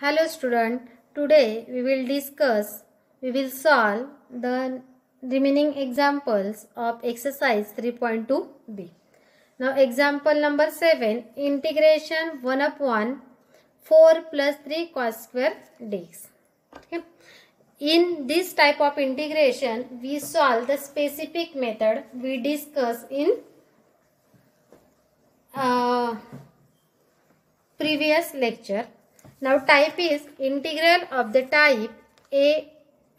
Hello student, today we will solve the remaining examples of exercise 3.2b. Now example number 7, integration 1 upon 4 plus 3 cos square dx. Okay. In this type of integration, we solve the specific method we discussed in previous lecture. Now type is integral of the type a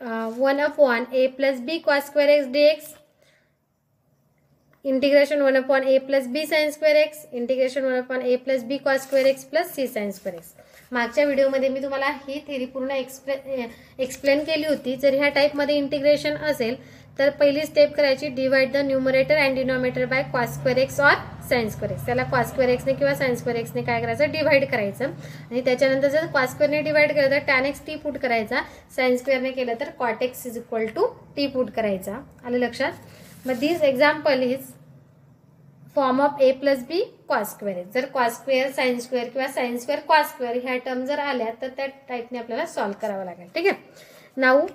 1 upon a plus b cos square x dx, integration 1 upon a plus b sin square x, integration 1 upon a plus b cos square x plus c sin square x. मागच्या व्हिडिओमध्ये मी तुम्हाला ही theory पूर्ण explain केली होती. जर ह्या type मध्ये integration असेल तर पहिली स्टेप करायची, divide the numerator and denominator by cos square x और sin square x. त्याला cos square x ने किंवा sin square x ने काय करायचं, डिवाइड करायचं. आणि त्याच्यानंतर जर cos square ने डिवाइड केलं तर tan x t पुट करायचा, sin square ने केलं तर cot x is equal to t put करायचा. आलं लक्षात? मग this example is form of a plus b cos square x. जर cos square sin square किंवा sin square cos square ह्या टर्म जर आल्या तर त्या टाइपने आपल्याला सॉल्व करावं लागेल. ठीक आहे. Now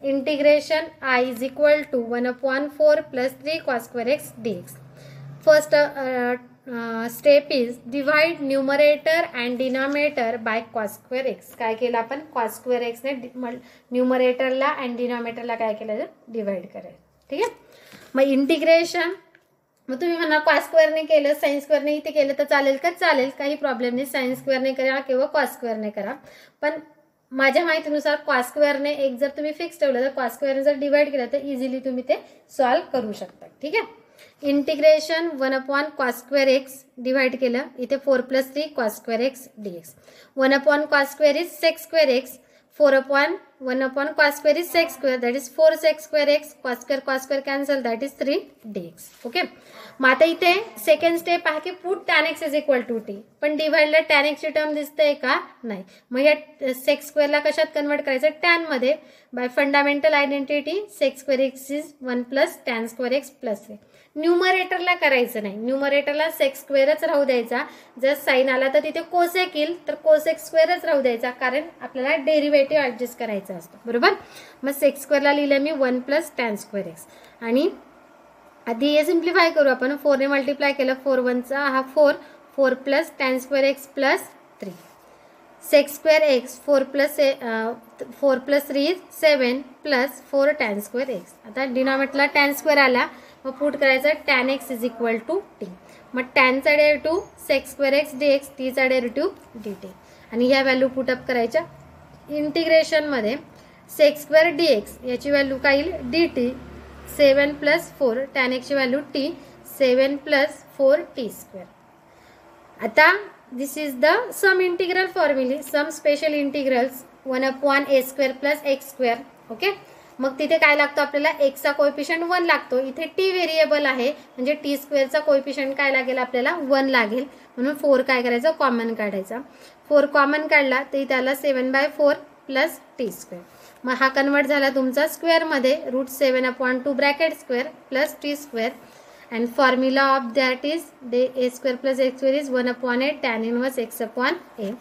integration I is equal to 1 upon 4 plus 3 cos square x dx. First step is divide numerator and denominator by cos square x. काय केलं आपण, cos square x ने न्यूमरेटरला अँड डिनॉमिनेटरला काय केलं, डिवाइड करायचं. ठीक आहे. मग इंटिग्रेशन, मग तुम्ही म्हणा cos square ने केलं, sin square ने इथे केलं तर चालेल का? चालेल, काही प्रॉब्लेम नाही. sin square ने करा किंवा cos square ने करा. पण माझ्या माहितीनुसार cos square ने एक जर तुम्ही फिक्स ठेवलं तर cos square ने जर डिवाइड केलं तर इझिली तुम्ही ते सॉल्व करू शकता. ठीक आहे. Integration 1 upon cos square x divide केलं, इथे 4 plus 3 cos square x dx. 1 upon cos square is sec square x. 4 upon 1 upon cos square is sec square, that is 4 sec square x. cos square cancel, that is 3 dx. Okay. मग आता इथे second step आहे की put tan x is equal to t. पण डिवाइडला tan x ची term दिसते का? नाही. मग या sec स्क्वेअरला कशात कन्वर्ट करायचं, tan मध्ये. Bye fundamental identity sec square x is 1 plus tan square x plus a. न्यूमरेटरला करायचं नाही, न्यूमरेटरला सेक स्क्वेअरच राहू द्यायचा. जर साइन आला तर तिथे कोसेक येईल, तर कोसेक स्क्वेअरच राहू द्यायचा, कारण आपल्याला डेरिव्हेटिव्ह ऍडजस्ट करायचा असतो. बरोबर. मग सेक स्क्वेअरला लिहिलं मी 1 प्लस टॅन स्क्वेअर एक्स. आणि आधी हे सिम्प्लिफाय करू आपण. 4 ने मल्टिप्लाय केलं, 4 1 हा 4, 4 plus tan square x plus 3. Sec square x 4 plus 3 is 7 plus 4 tan square x. आता डिनॉमिनेटरला टॅन स्क्वेअर आला, मग पुट करायचं tan x is equal to t. मग टॅनचा derivative sec square x dx, t चा डेरिव्हेटिव्ह dt. आणि ह्या व्हॅल्यू पुटअप करायच्या इंटिग्रेशनमध्ये. sec square dx याची व्हॅल्यू काय येईल, dt. 7 प्लस 4 tan x ची value t, 7 plus 4 t square. आता this is the some integral formula. Some special integrals 1 upon a square plus x square. Okay. मग तिथे काय लागतो आपल्याला, x चा कोएफिशियंट 1 लागतो. इथे t व्हेरिएबल आहे, म्हणजे t स्क्वेअरचा कोएफिशियंट काय लागेल आपल्याला, 1 लागेल. म्हणून 4 काय करायचं, कॉमन काढायचा. 4 कॉमन काढला तर त्याला 7/4 प्लस t स्क्वेअर. मग हा कन्वर्ट झाला तुमचा स्क्वेअरमध्ये, √7 upon 2 bracket square plus t square. And formula of that is a square plus x square is 1 upon a tan inverse x upon a.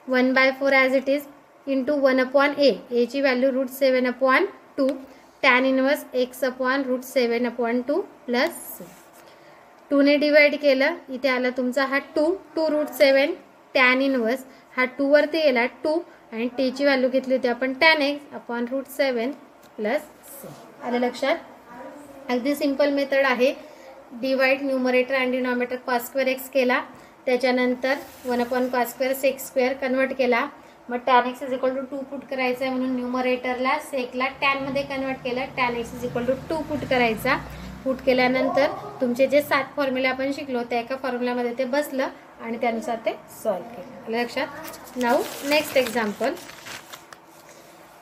1/4 as it is into 1 upon a ची value √7 upon 2 tan inverse x upon √7 upon 2 plus c. 2 ने divide केलं, इथे आला तुमचा हा 2 √7 tan inverse, हा 2 वरती गेला 2, आणि t ची व्हॅल्यू घेतली होती आपण tan x upon √7 plus c. आलं लक्षात? अगदी सिंपल मेथड आहे. Divide numerator and denominator cos square x केला, त्याच्यानंतर 1 upon cos square sec square convert केला. मग tan x is equal to 2 put करायचं आहे, म्हणून न्यूमरेटरला सेकला टॅन मध्ये कन्वर्ट केलं. tan x is equal to 2 put करायचा. पुट केल्यानंतर तुमचे जे 7 फॉर्म्युले आपण शिकलो त्या एका फॉर्म्युलामध्ये ते बसलं आणि त्यानुसार ते सॉल्व्ह केलं. लक्षात? Now next example,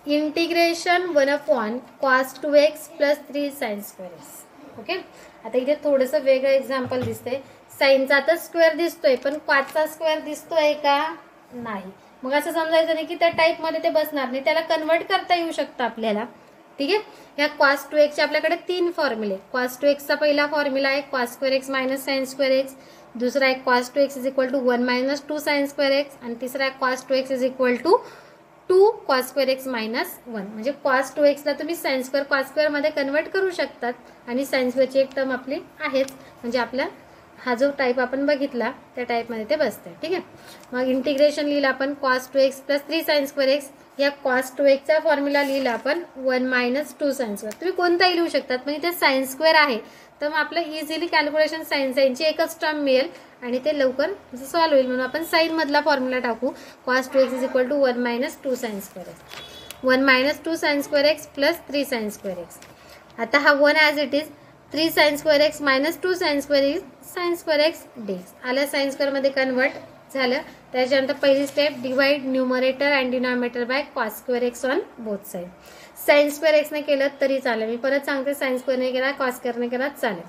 integration 1 upon cos 2x plus 3 sin square x. Okay. आता इथे थोडंसं वेगळं एक्झाम्पल दिसतंय. साईनचा तर स्क्वेअर दिसतोय, पण cosचा स्क्वेअर दिसतोय का, नाही. मग असं समजायचं नाही की त्या टाईपमध्ये ते बसणार नाही, त्याला कन्वर्ट करता येऊ शकतं आपल्याला. ठीक आहे. ह्या cos 2x चे आपल्याकडे 3 फॉर्म्युले. cos 2x चा पहिला फॉर्म्युला आहे cos square x minus sine square x, दुसरा आहे cos 2x is equal to 1 minus 2 sine square x, आणि तिसरा आहे cos 2x is equal to 2 cos square x minus 1. म्हणजे cos 2x ला तुम्ही साइन स्क्वेअर cos स्क्वेअर मध्ये convert करू शकतात, आणि साइन स्क्वेअरची एक टर्म आपली आहेच. म्हणजे आपला हा जो टाईप आपण बघितला त्या टाईपमध्ये ते बसते. ठीक आहे. मग इंटिग्रेशन लिहिलं आपण cos 2x plus 3 sine square x. या cos 2x चा फॉर्म्युला लिहिला आपण 1 मायनस 2 साइन स्क्वेअर. तुम्ही कोणताही लिहू शकतात, म्हणजे ते साइन स्क्वेअर आहे तर मग आपलं इझिली कॅल्क्युलेशन साइनची एकच टर्म मिळेल आणि ते लवकर सॉल्व्ह होईल. म्हणून आपण साइन मधला फॉर्म्युला टाकू cos 2x is equal to 1 minus 2 sine square x. 1 minus 2 sine square x plus 3 sine square x. आता हा 1 as it is 3 sine square x minus 2 sine square x sine square x dx आलं. Sine स्क्वेअरमध्ये convert झालं. त्याच्यानंतर पहिली step divide numerator and denominator by cos square x on both side. Sine square एक्सने केलं तरी चालेल. मी परत सांगते, साइन स्क्वेअरने केला cos स्क्वेअरने केला चालेल.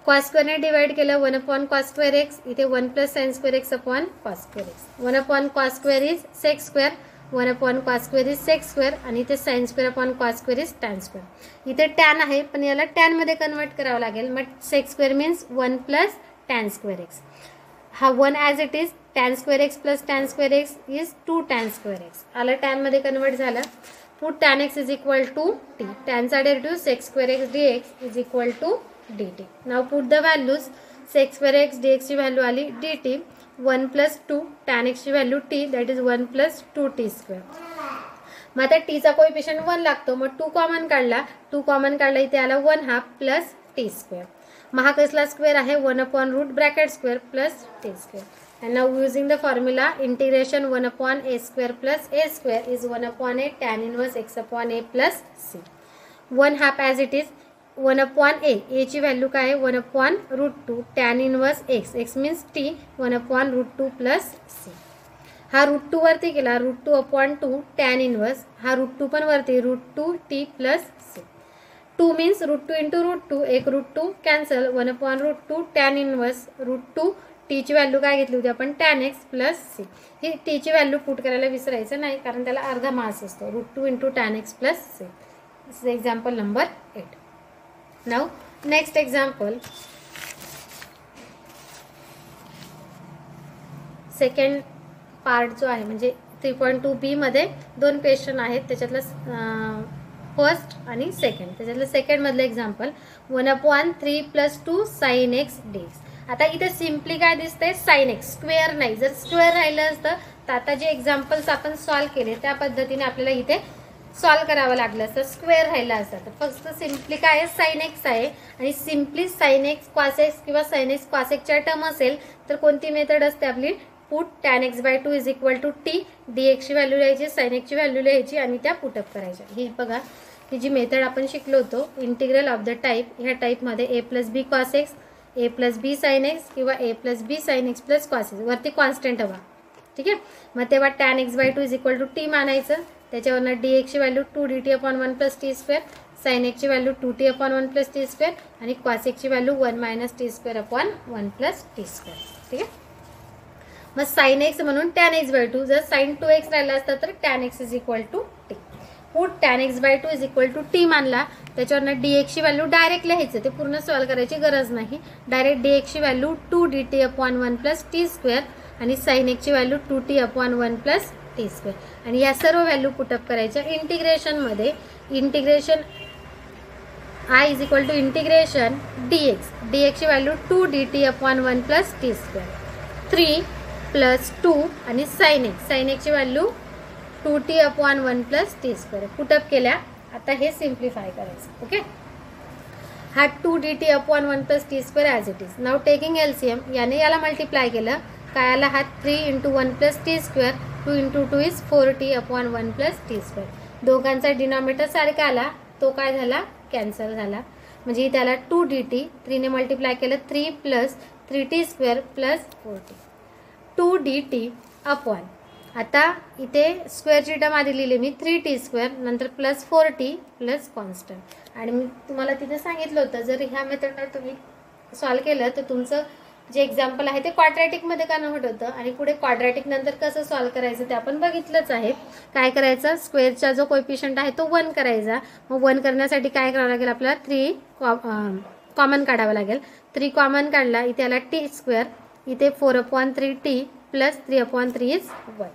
cos स्क्वेअरने डिवाइड केलं 1 अपॉन cos स्क्वेअर एक्स. इथे 1 plus sine square x upon cos square x. 1 upon cos square is sec square, 1 upon cos square is sec square, आणि इथे sine square upon cos square is tan square. इथे tan आहे पण याला tan मध्ये convert करावं लागेल. मग sec square means 1 plus tan square x. हा 1 as it is tan square x plus tan square x is 2 tan square x आलं. टॅन मध्ये कन्वर्ट झालं. Put tan x is equal to t. टॅनचा derivative sec square x d x is equal to d t. Now put the values. Sec square x d एक्सची value आली d t. 1 plus 2 tan एक्सची value t that is 1 plus 2 t square. मग आता टीचा coefficient 1 लागतो. मग 2 common काढला. 2 common काढला इथे आला 1 हाफ प्लस टी स्क्वेअर. मग हा कसला स्क्वेअर आहे 1 upon root bracket square plus t square. And now using the formula integration 1 upon a square plus a square is 1 upon a tan inverse x upon a plus c. 1 half as it is 1 upon a. a ची value काय आहे 1 upon root 2 tan inverse x. x means t 1 upon root 2 plus c. हा root 2 वरती केला root 2 upon 2 tan inverse. हा root 2 पण वरती root 2 t plus c. 2 means root 2 into root 2. एक root 2 cancel. 1 upon root 2 tan inverse root 2 टीची value काय घेतली होती आपण टॅन एक्स प्लस सी. ही टीची व्हॅल्यू पुट करायला विसरायचं नाही कारण त्याला अर्धा मास असतो. Root 2 into tan x plus c. This is example number 8. Now next example. Second part जो आहे म्हणजे 3.2 बी मध्ये 2 क्वेश्चन आहेत. त्याच्यातलं फर्स्ट आणि सेकंड. त्याच्यातलं सेकंड मधलं example 1 upon 3 plus 2 sine x dx. आता इथे सिम्पली काय दिसतंय साइन एक्स स्क्वेअर नाही. जर स्क्वेअर राहिलं असतं तर आता जे एक्झाम्पल्स आपण सॉल्व्ह केले त्या पद्धतीने आपल्याला इथे सॉल्व्ह करावं लागलं असतं. स्क्वेअर राहिलं असतं तर फक्त सिम्पली काय आहे साइन एक्स आहे आणि simply sine x cos x किंवा साइन एक्स कॉस एक्सच्या टर्म असेल तर कोणती मेथड असते आपली put tan x by 2 is equal to t. D एक्सची व्हॅल्यू लिहायची साइन एक्सची व्हॅल्यू लिहायची आणि त्या पुटअप करायच्या. ही बघा ही जी मेथड आपण शिकलो होतो इंटिग्रल ऑफ द टाईप. ह्या टाईपमध्ये a plus b cos x a plus b sine x किंवा a plus b sine x plus cos x वरती कॉन्स्टंट हवा. ठीक आहे. मग तेव्हा tan x by 2 is equal to t मानायचं. त्याच्यावरनं डी एक्सची value 2 d t upon 1 plus t square. Sine एक्सची value 2 t upon 1 plus t square आणि कॉस एक्सची value 1 minus t square upon 1 plus t square. ठीक आहे. मग sine x म्हणून टॅन एक्स बाय 2. जर साइन 2x राहिला असता तर tan x is equal to t. Put tan x by 2 is equal to t मानला. त्याच्यावरनं डी एक्सची व्हॅल्यू डायरेक्ट लिहायचं. ते पूर्ण सॉल्व्ह करायची गरज नाही. डायरेक्ट डी एक्सची value 2 d t upon 1 plus t square आणि साइन एक्सची value 2 t upon 1 plus t square आणि या सर्व व्हॅल्यू पुटअप करायच्या. इंटिग्रेशनमध्ये integration I is equal to integration d x. D एक्सची value 2 d t upon 1 plus t square 3 plus 2 आणि sine एक्सची value 2 t upon 1 plus t square put up केल्या. आता हे सिम्प्लिफाय करायचं. ओके. हा 2 d t upon 1 plus t square as it is. Now taking LCM. याने याला मल्टिप्लाय केलं काय आला हा 3 into 1 plus t square. 2 into 2 is 4 T upon 1 plus t square. दोघांचा डिनॉमिनेटर सारखा आला तो काय झाला कॅन्सल झाला. म्हणजे त्याला 2 डी टी 3 ने मल्टिप्लाय केलं 3 plus 3 T square plus 4 T 2 d t upon. आता इथे स्क्वेअरची टर्म आधी लिहिली मी 3 टी स्क्वेअर नंतर प्लस 4 टी प्लस कॉन्स्टंट. आणि मी तुम्हाला तिथे सांगितलं होतं जर ह्या मेथडला तुम्ही सॉल्व्ह केलं तर तुमचं जे एक्झाम्पल आहे ते क्वाड्रॅटिकमध्ये कन्व्हर्ट होतं आणि पुढे क्वाड्रॅटिक नंतर कसं सॉल्व्ह करायचं ते आपण बघितलंच आहे. काय करायचं, स्क्वेअरचा जो कोएफिशियंट आहे तो 1 करायचा. मग 1 करण्यासाठी काय करावं लागेल, आपल्याला 3 कॉमन काढावं लागेल. 3 कॉमन काढला, इथे आला टी स्क्वेअर, इथे 4/3t प्लस 3/3 इज 1.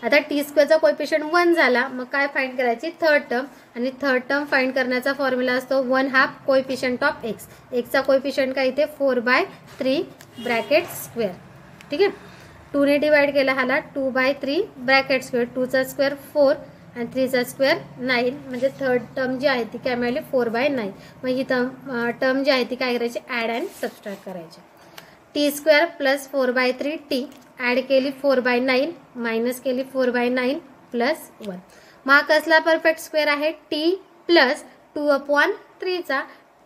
आता टी स्क्वेअरचा कोएफिशियंट 1 झाला, मग काय फाइंड करायची, थर्ड टर्म. आणि थर्ड टर्म फाइंड करण्याचा फॉर्म्युला असतो 1/2 कोएफिशियंट ऑफ एक्स. एक्सचा कोएफिशियंट काय इथे 4/3 ब्रॅकेट स्क्वेअर. ठीक आहे. 2 ने डिवाइड केला, हाला 2/3 ब्रॅकेट स्क्वेअर. 2चा स्क्वेअर 4 आणि 3चा स्क्वेअर 9. म्हणजे थर्ड टर्म जी आहे ती काय मिळाली 4/9. मग ही टर्म जी आहे ती काय करायची, ॲड अँड सबस्ट्रॅक्ट करायची. T square plus 4/3t add केली 4/9 मायनस केली 4/9 प्लस 1. मग कसला परफेक्ट स्क्वेअर आहे, टी प्लस 2/3चा.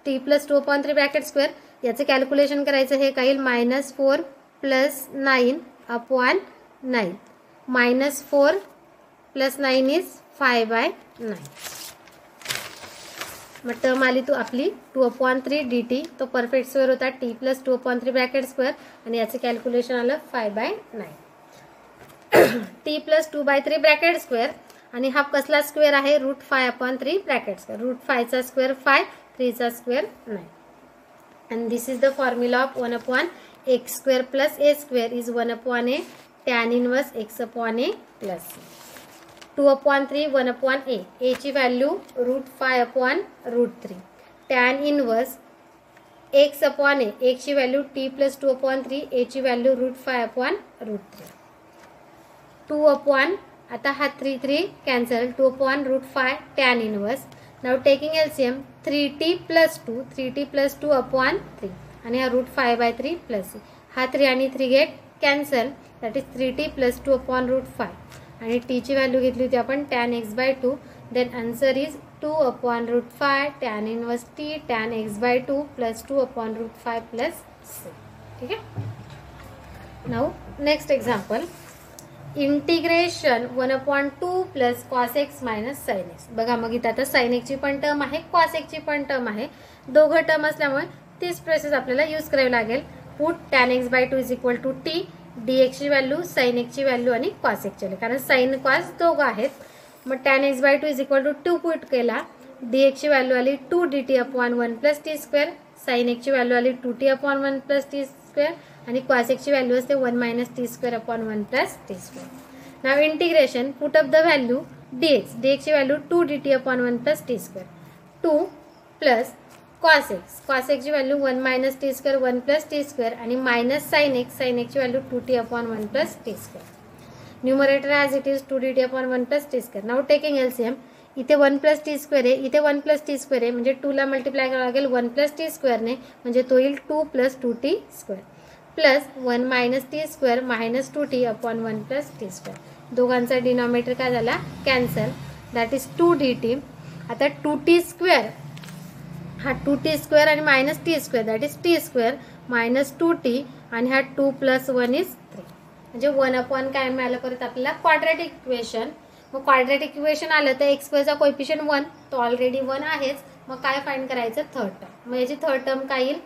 T plus 2/3 bracket square. याचं कॅल्क्युलेशन करायचं, हे काय येईल -4 प्लस 9/9. -4 plus 9 is 5/9. मग टर्म आली तो आपली 2/3 dt. तो परफेक्ट स्क्वेअर होता टी प्लस 2/3 ब्रॅकेट स्क्वेअर आणि याचं कॅल्क्युलेशन आलं 5/9. टी प्लस 2/3 ब्रॅकेट स्क्वेअर आणि हा कसला स्क्वेअर आहे, √5/3 ब्रॅकेट स्क्वेअर. √5चा स्क्वेअर 5, 3चा square 9. And this is the formula of 1/x² plus a² is 1/a tan inverse x/a plus 2/3 1/a. a ची व्हॅल्यू √5/√3. tan inverse x/a. x ची व्हॅल्यू t प्लस 2/3. a ची व्हॅल्यू √5/√3. 2/, आता हा 3 cancel. 2/√5 tan inverse. Now taking LCM 3t plus 2. 3t plus 2/3 आणि हा √5/3 plus हा 3 आणि 3 get cancel. That is 3t plus 2/5 आणि टी ची व्हॅल्यू घेतली होती आपण tan x/2. Then answer is 2/√5 tan inverse t tan x/2 plus 2/√5 plus 6. ठीक आहे. Now next example, integration 1/2 plus cos x minus sin x. बघा मग इथं आता sin x ची पण टर्म आहे, cos x ची पण टर्म आहे. दोघं टर्म असल्यामुळे तीच प्रोसेस आपल्याला यूज करावी लागेल. Put tan x/2 is equal to t, dx ची व्हॅल्यू, sin x ची व्हॅल्यू आणि cos x ची व्हॅल्यू, कारण sin cos दोघं आहेत. मग tan x/2 is equal to 2 put केला, dx ची व्हॅल्यू आली 2 dt/1 plus t square. sin x ची व्हॅल्यू आली 2t/1 प्लस t स्क्वेअर आणि cos x ची व्हॅल्यू असते 1 minus t square plus t square. Now integration, put up the value dx ची value 2 dt/1 plus t square. 2 plus cos x ची value 1 minus t square 1 plus t square आणि minus sin x ची value 2t/1 plus t square. Numerator as it is 2 dt/1 plus t square. Now taking LCM, इथे 1 plus t square आहे, इथे 1 plus t square आहे, म्हणजे 2 ला multiply करावं लागेल 1 प्लस t स्क्वेअरने, म्हणजे तो येईल 2 plus 2t square plus 1 minus t square minus 2t/1 plus t square. दोघांचा डिनॉमिनेटर काय झाला, कॅन्सल. That is 2 dt. आता 2t स्क्वेअर, हा 2t स्क्वेअर आणि minus t square, that is t square minus 2t आणि हा 2 प्लस 1 इज 3. म्हणजे 1/, काय मिळालं परत आपल्याला, क्वाड्रॅटिक इक्वेशन. मग क्वाड्रॅटिक इक्वेशन आलं तर x² कोएफिशियंट 1, तो ऑलरेडी 1 आहेच. मग काय फाइंड करायचं, थर्ड टर्म. मग याची थर्ड टर्म काय येईल,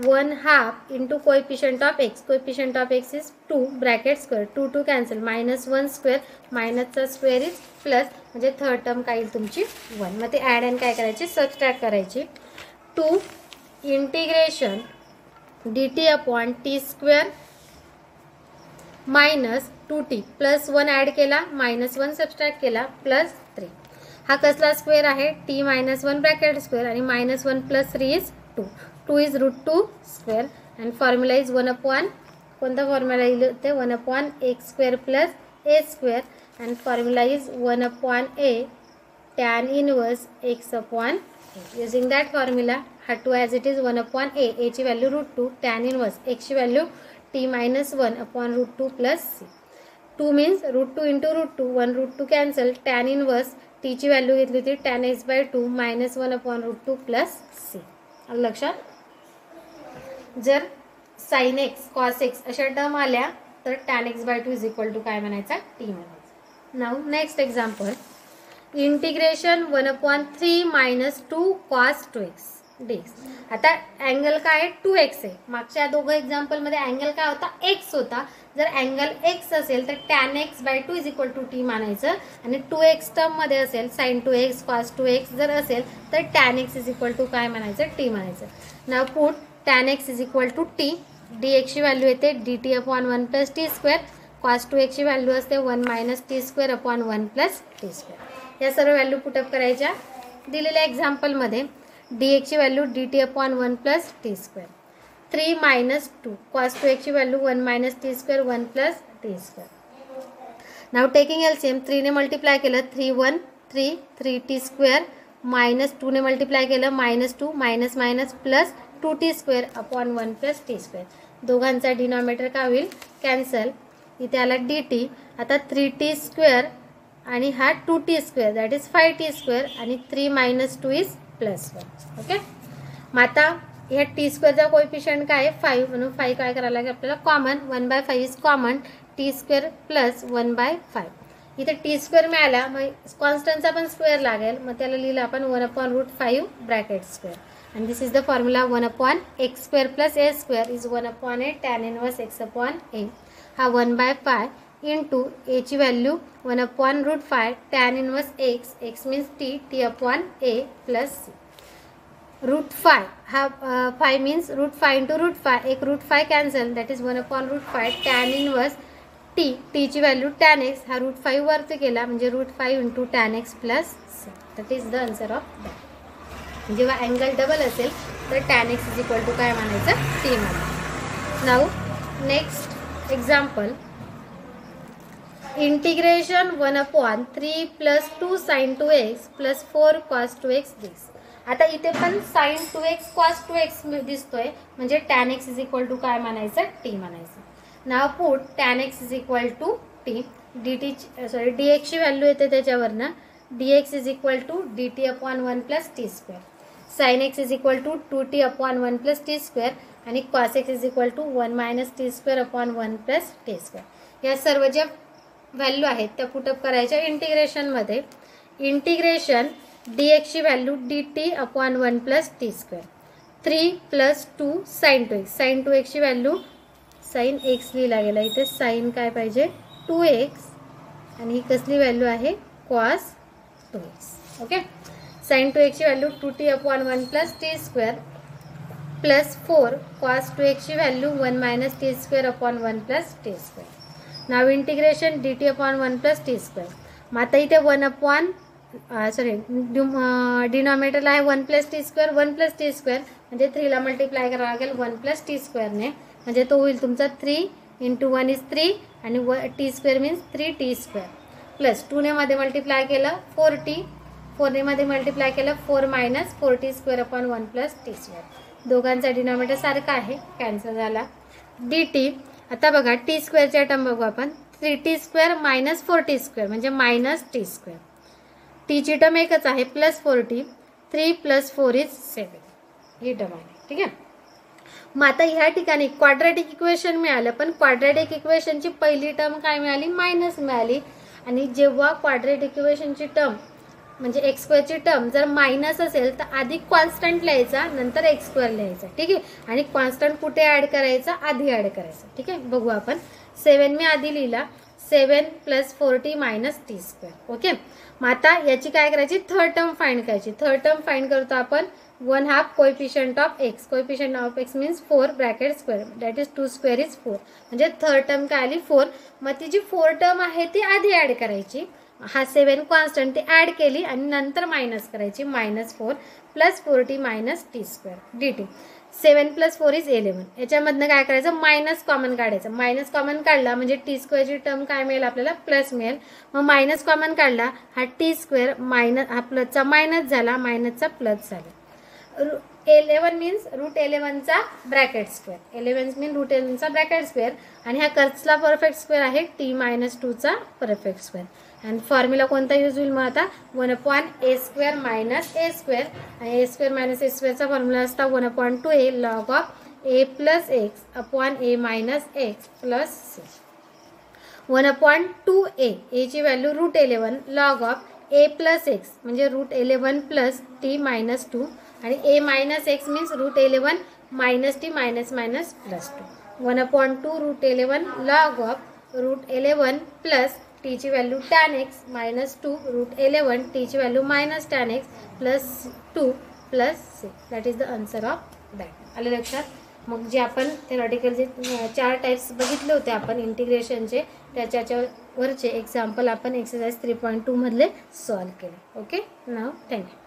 1/2 into coefficient of x. Coefficient of x is 2 bracket square. 2 cancel, minus 1 square मायनसचा स्क्वेअर इज प्लस, म्हणजे थर्ड टर्म काय येईल तुमची 1. मग ते ॲड अँड काय करायची, सबस्ट्रॅक्ट करायची. 2 integration dt/t square minus 2t plus 1 add केला, मायनस 1 सबस्ट्रॅक्ट केला प्लस 3. हा कसला स्क्वेअर आहे, t मायनस 1 ब्रॅकेट स्क्वेअर आणि minus 1 plus 3 is 2. 2 is √2 square and formula is 1/, कोणता फॉर्म्युला येईल ते 1/x² plus a² and formula is 1/a tan inverse x/a. Using that formula, हा 2 as it is 1/a. a ची value √2, tan inverse x ची value t minus 1/√2 plus c. 2 means √2 into √2, 1√2 cancel, tan inverse t ची value घेतली होती tan x/2 minus 1/√2 plus c. लक्षात, जर sin x cos x अशा term आल्या तर tan x/2 is equal to काय म्हणायचा, t म्हणायचा. Now next example, integration 1/3 minus 2 cos 2x. dx. आता अँगल काय आहे 2x आहे. मागच्या दोघं एक्झाम्पलमध्ये अँगल काय होता x होता. जर अँगल x असेल तर tan x/2 = t मानायचं आणि 2x टर्ममध्ये असेल sin 2x cos 2x जर असेल तर tan x = काय म्हणायचं t म्हणायचं. Now put tan x = t, dx ची व्हॅल्यू येते dt/1 + t², cos 2x ची व्हॅल्यू असते 1 - t²/1 + t². या सर्व व्हॅल्यू पुटअप करायच्या. दिलेल्या एक्झाम्पलमध्ये dx ची value dt/1 + t², 3 - 2 cos 2x ची व्हॅल्यू 1 - t², 1 + t². नाव टेकिंग एलसीएम 3 ने मल्टिप्लाय केलं 3 × 1 3 3t² -2 ने मल्टिप्लाय केलं -2 - +2t²/1 + t². दोघांचा डिनॉमिनेटर काय होईल कॅन्सल. इथे आला dt. आता 3t² आणि हा 2t² दॅट इज 5t² आणि 3 - 2 इज +1. ओके. मग आता ह्या t² कोएफिशियंट काय आहे 5 म्हणून 5 काय करायला लागेल आपल्याला कॉमन 1/5 इज कॉमन t² + 1/5. इथे t² मिळाला मग कॉन्स्टंटचा पण स्क्वेअर लागेल मग त्याला लिहिलं आपण 1/√5 ब्रॅकेट स्क्वेअर आणि this is the formula 1/x² + a² is 1/a tan inverse x/a. हा 1/5 इंटू a ची value 1/√5 tan inverse x means t/a + c. √5 हा 5 मीन्स √5 × √5 एक √5 cancel that is 1/√5 tan inverse t ची व्हॅल्यू tan x हा √5 वरती केला म्हणजे √5 × tan x + c. That is the answer of that. जेव्हा अँगल डबल असेल तर tan x = काय म्हणायचं t म्हणायचं. Now next example integration 1/3 + 2 sin 2x + 4 cos 2x dx. आता इथे पण sin 2x cos 2x दिसतोय म्हणजे tan x = काय म्हणायचं t म्हणायचं. Now put tan x = t dt dx ची व्हॅल्यू येते त्याच्यावरनं dx = dt/1 + t², sin x = 2t/1 + t² आणि cos x = 1 - t²/1 + t². या सर्व ज्या व्हॅल्यू आहेत त्या पुटअप करायच्या इंटिग्रेशनमध्ये. इंटिग्रेशन dx ची value dt/1 + t², 3 + 2 sin 2x sin 2x ची व्हॅल्यू sin x लिहिला गेला इथे sin काय पाहिजे 2x आणि ही कसली व्हॅल्यू आहे cos 2x. Okay. sin 2x ची value 2t/1 + t² + 4 cos 2x ची व्हॅल्यू 1 - t²/1 + t². नाव इंटिग्रेशन dt/1 + t². मग आता इथे डिनॉमिनेटरला आहे 1 + t², 1 + t² म्हणजे 3 ला मल्टिप्लाय करावं लागेल 1 + t² ने म्हणजे तो होईल तुमचा 3 × 1 इज 3 आणि t² मीन्स 3t² प्लस 2 ने मध्ये मल्टिप्लाय केलं 4t, 4 ने मध्ये मल्टिप्लाय केलं 4 - 4t²/1 + t². दोघांचा डिनॉमिनेटर सारखा आहे कॅन्सल झाला. dt. आता बघा t² च्या टर्म बघू आपण 3t² - 4t² म्हणजे -t². t ची टर्म एकच आहे +4t, 3 + 4 इज 7 ही टर्म आहे. ठीक आहे. मग आता ह्या ठिकाणी क्वाड्रॅटिक इक्वेशन मिळालं पण क्वाड्रॅटिक इक्वेशनची पहिली टर्म काय मिळाली मायनस मिळाली आणि जेव्हा क्वाड्रॅटिक इक्वेशनची टर्म म्हणजे x² ची टर्म जर मायनस असेल तर आधी कॉन्स्टंट लिहायचा नंतर x² लिहायचा. ठीक आहे. आणि कॉन्स्टंट कुठे ॲड करायचा आधी ॲड करायचा. ठीक आहे. बघू आपण 7 मी आधी लिहिला 7 + 4t - t². ओके. मग आता याची काय करायची थर्ड टर्म फाइंड करायची. थर्ड टर्म फाइंड करतो आपण 1/2 coefficient of x. Coefficient of x means 4 bracket square that is 2² is 4 म्हणजे थर्ड टर्म काय आली 4. मग ती जी 4 टर्म आहे ती आधी ॲड करायची. हा 7 कॉन्स्टंट ती ॲड केली आणि नंतर मायनस करायची -4 + 4t - t² dt. 7 + 4 इज 11. याच्यामधनं काय करायचं मायनस कॉमन काढायचं. मायनस कॉमन काढला म्हणजे t² ची टर्म काय मिळेल आपल्याला प्लस मिळेल. मग मायनस कॉमन काढला हा t² मायनस हा प्लसचा मायनस झाला मायनसचा प्लस झाला. 11 मीन्स √11चा ब्रॅकेट स्क्वेअर. 11 मीन्स √11चा ब्रॅकेट स्क्वेअर आणि हा कर्सला परफेक्ट स्क्वेअर आहे t - 2चा परफेक्ट स्क्वेअर. आणि फॉर्म्युला कोणता यूज होईल मग आता 1/a² - a² आणि a² - a²चा फॉर्म्युला असता 1/2a log of a + x/a - x + c. 1/2a a ची value √11 log of a + x म्हणजे √11 + t - 2 आणि a minus x means √11 minus T minus minus plus 2 1/2 √11 log of √11 plus टीची value tan x minus 2 √11 टीची value minus tan x plus 2 plus 6 that is the answer of that. आलं लक्षात. मग जे आपण theoretical जे 4 टाईप्स बघितले होते आपण इंटिग्रेशनचे त्याच्यावरचे एक्झाम्पल आपण एक्सरसाइज 3.2 मधले सॉल्व केले. ओके नाव थँक्यू.